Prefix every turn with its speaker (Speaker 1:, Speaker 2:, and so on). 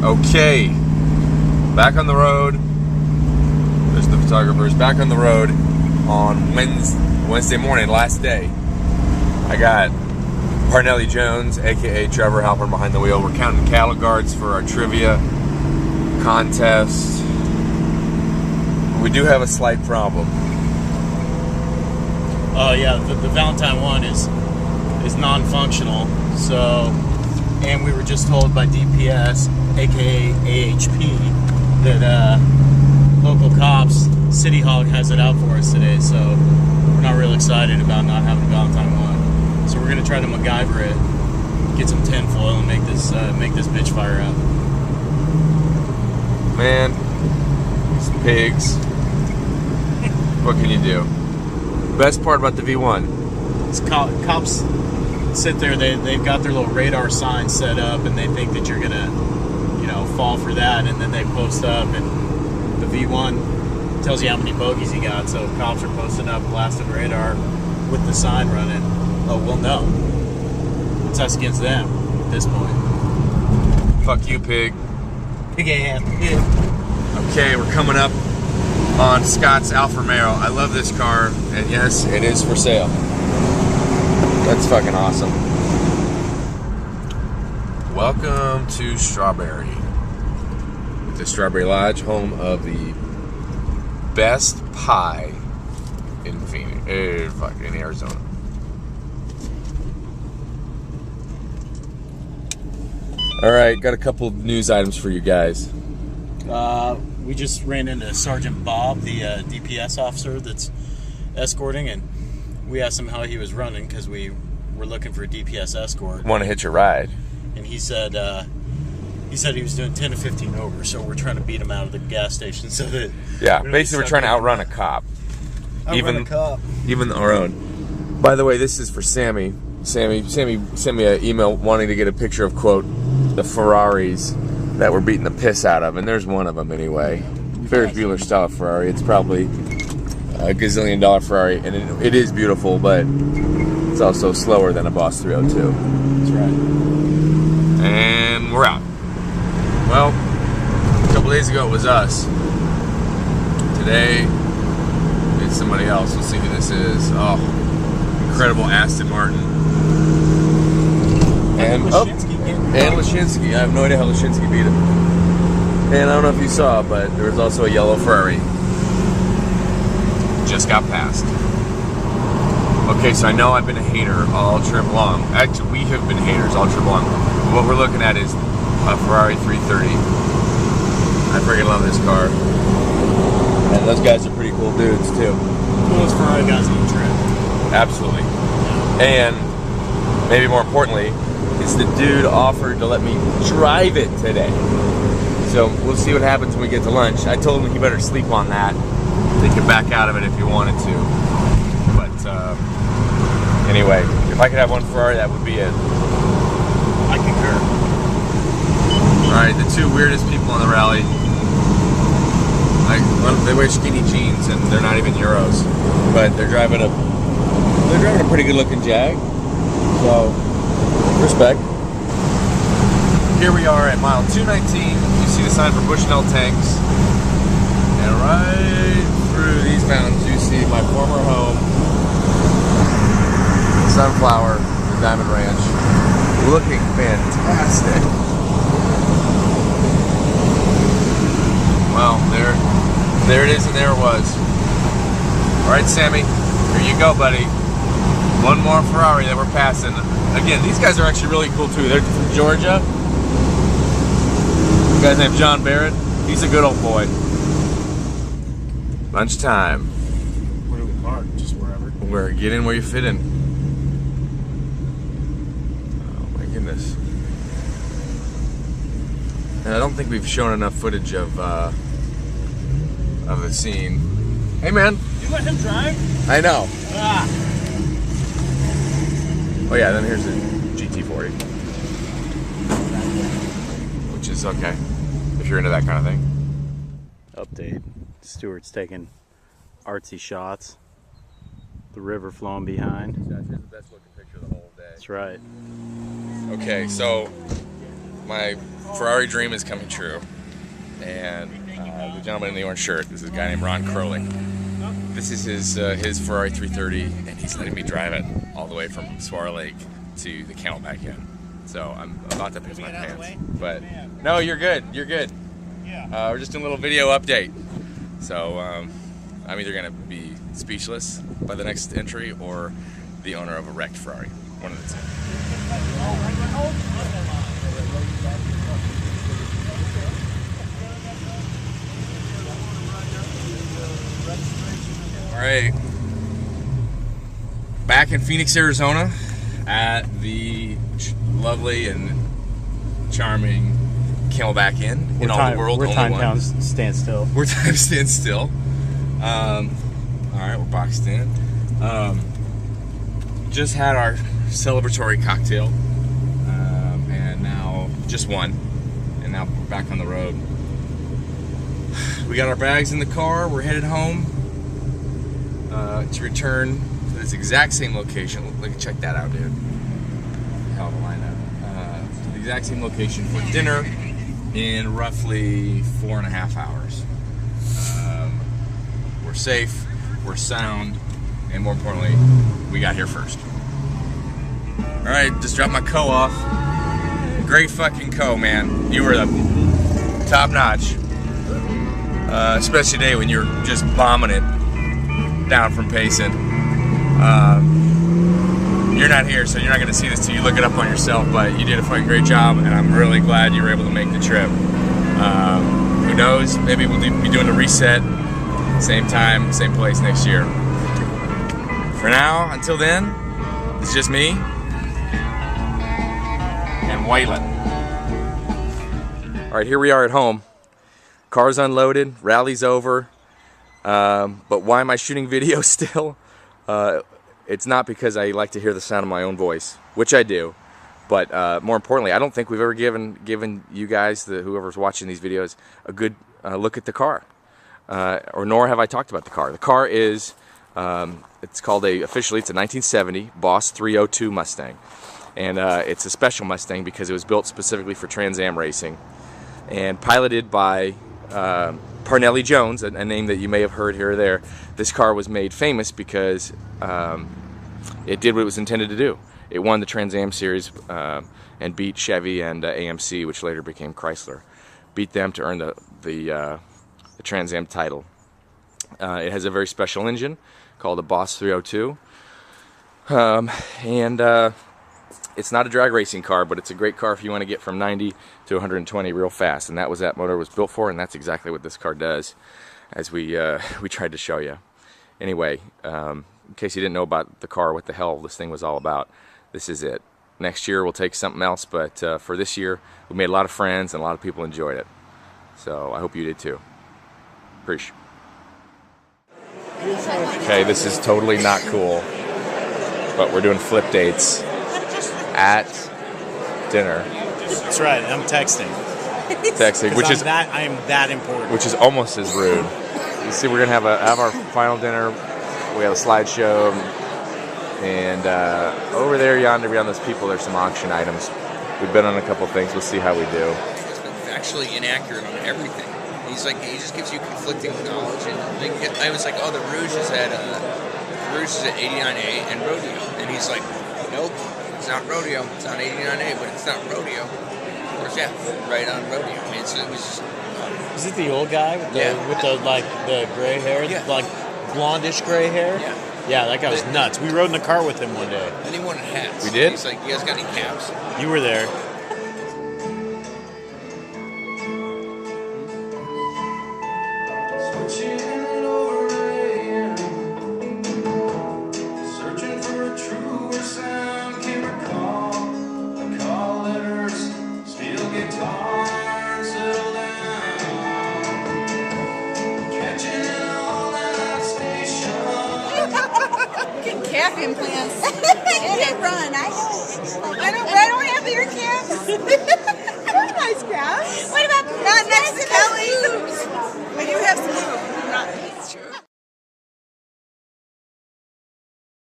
Speaker 1: Okay, back on the road. There's the photographers. Back on the road on Wednesday morning, last day. I got Parnelli Jones, aka Trevor, helping behind the wheel. We're counting cattle guards for our trivia contest. We do have a slight problem.
Speaker 2: Oh yeah, the Valentine one is non-functional. So, and we were just told by DPS, aka AHP, that local cops, City Hog has it out for us today. So we're not real excited about not having a Valentine one. So we're gonna try to MacGyver it, get some tinfoil, and make this bitch fire up.
Speaker 1: Man, these pigs. What can you do? Best part about the V1.
Speaker 2: It's cops sit there, they've got their little radar sign set up, and they think that you're gonna, fall for that, and then they post up, and the V1 tells you how many bogeys you got, so cops are posting up, blasting radar with the sign running. Oh, well, no. It's us against them at this point.
Speaker 1: Fuck you, pig.
Speaker 2: Pig ass pig.
Speaker 1: Okay, we're coming up on Scott's Alfa Romeo. I love this car, and yes, it is for sale. That's fucking awesome. Welcome to Strawberry. The Strawberry Lodge, home of the best pie in Phoenix, in Arizona. All right, got a couple news items for you guys.
Speaker 2: We just ran into Sergeant Bob, the DPS officer that's escorting, and we asked him how he was running because we were looking for a DPS escort.
Speaker 1: Want to hitch a ride?
Speaker 2: And he said he was doing 10 to 15 over, so we're trying to beat him out of the gas station so that
Speaker 1: basically we're trying to outrun a cop. Even our own. By the way, this is for Sammy. Sammy sent me an email wanting to get a picture of, quote, the Ferraris that we're beating the piss out of, and there's one of them anyway. Ferris Bueller style Ferrari. It's probably a gazillion-dollar Ferrari, and it is beautiful, but it's also slower than a Boss 302.
Speaker 2: That's right.
Speaker 1: And we're out. Well, a couple days ago it was us. Today it's somebody else. We'll see who this is. Oh, incredible Aston Martin. And Lashinsky. I have no idea how Lashinsky beat it. And I don't know if you saw, but there was also a yellow Ferrari. Just got passed. Okay, so I know I've been a hater all trip long. Actually, we have been haters all trip long. What we're looking at is a Ferrari 330. I freaking love this car. And those guys are pretty cool dudes, too.
Speaker 2: Coolest Ferrari guys on the trip.
Speaker 1: Absolutely. And maybe more importantly, is the dude offered to let me drive it today. So we'll see what happens when we get to lunch. I told him he better sleep on that. They could back out of it if he wanted to. But anyway, if I could have one Ferrari, that would be it.
Speaker 2: I concur.
Speaker 1: Alright, the two weirdest people on the rally. They wear skinny jeans and they're not even Euros. But they're driving a pretty good looking Jag. So respect. Here we are at mile 219. You see the sign for Bushnell Tanks. And right through these mountains, you see my former home, Sunflower, the Diamond Ranch. Looking fantastic. Well, there it is and there it was. Alright, Sammy, here you go, buddy. One more Ferrari that we're passing. Again, these guys are actually really cool too. They're from Georgia. The guy's named John Barrett. He's a good old boy. Lunchtime.
Speaker 2: Where do we park? Just wherever?
Speaker 1: Get in where you fit in. Oh my goodness. And I don't think we've shown enough footage of the scene. Hey man.
Speaker 2: You let him drive?
Speaker 1: I know.
Speaker 2: Ah.
Speaker 1: Oh yeah, then here's the GT40. Which is okay, if you're into that kind of thing.
Speaker 2: Update. Stuart's taking artsy shots. The river flowing behind.
Speaker 1: Here's the best looking picture of the whole day.
Speaker 2: That's right.
Speaker 1: Okay, so my Ferrari dream is coming true. And the gentleman in the orange shirt, this is a guy named Ron Crowley. This is his Ferrari 330, and he's letting me drive it all the way from Swar Lake to the Camelback Inn. So I'm about to piss my pants. But no, you're good. You're good. We're just doing a little video update. So I'm either gonna be speechless by the next entry or the owner of a wrecked Ferrari. One of the two. All right, back in Phoenix, Arizona, at the lovely and charming Camelback Inn in all the world.
Speaker 2: We're time town stand still.
Speaker 1: We're time stand still. All right, we're boxed in. Just had our celebratory cocktail, and now just one, and now we're back on the road. We got our bags in the car. We're headed home to return to this exact same location. Look, check that out, dude. Hell of a lineup. To the exact same location for dinner in roughly 4.5 hours. We're safe, we're sound, and more importantly, we got here first. All right, just dropped my co off. Great fucking co, man. You were the top notch. Especially today when you're just bombing it down from Payson. You're not here, so you're not going to see this till you look it up on yourself, but you did a fucking great job, and I'm really glad you were able to make the trip. Who knows, maybe we'll be doing a reset, same time, same place next year. For now, until then, it's just me and Waylon. All right, here we are at home. Car's unloaded, rally's over, but why am I shooting video still? It's not because I like to hear the sound of my own voice, which I do, but more importantly, I don't think we've ever given you guys, whoever's watching these videos, a good look at the car, or nor have I talked about the car. The car is, it's called officially it's a 1970 Boss 302 Mustang, and it's a special Mustang because it was built specifically for Trans Am racing, and piloted by Parnelli Jones, a name that you may have heard here or there. This car was made famous because it did what it was intended to do. It won the Trans Am Series and beat Chevy and AMC, which later became Chrysler. Beat them to earn the Trans Am title. It has a very special engine called a Boss 302. It's not a drag racing car, but it's a great car if you want to get from 90 to 120 real fast, and that was that motor was built for, and that's exactly what this car does, as we tried to show you. Anyway, in case you didn't know about the car, what the hell this thing was all about, this is it. Next year we'll take something else, but for this year we made a lot of friends and a lot of people enjoyed it. So I hope you did too. Appreciate. Okay, this is totally not cool, but we're doing flip dates at dinner.
Speaker 2: That's right. I'm texting.
Speaker 1: Which is
Speaker 2: I am that important.
Speaker 1: Which is almost as rude. You see, we're gonna have our final dinner. We have a slideshow, and over there, yonder, beyond those people, there's some auction items. We've been on a couple things. We'll see how we do.
Speaker 3: It's been factually inaccurate on everything. He's like, he just gives you conflicting knowledge, and I was like, oh, the Rouge is at 89A and Rodeo, and he's like, nope. It's not Rodeo. It's on 89A, but it's not Rodeo. Of course, yeah, right on Rodeo. I mean, it was just...
Speaker 2: Is it the old guy with the gray hair?
Speaker 3: Yeah.
Speaker 2: Like blondish gray hair?
Speaker 3: Yeah.
Speaker 2: Yeah, that guy was nuts. We rode in the car with him one day.
Speaker 3: And he wanted hats.
Speaker 1: We did?
Speaker 3: He's like, you guys got any caps?
Speaker 2: You were there.
Speaker 4: Calf implants. And they run. I don't have ear calves. They're nice calves. What about not next to Kelly?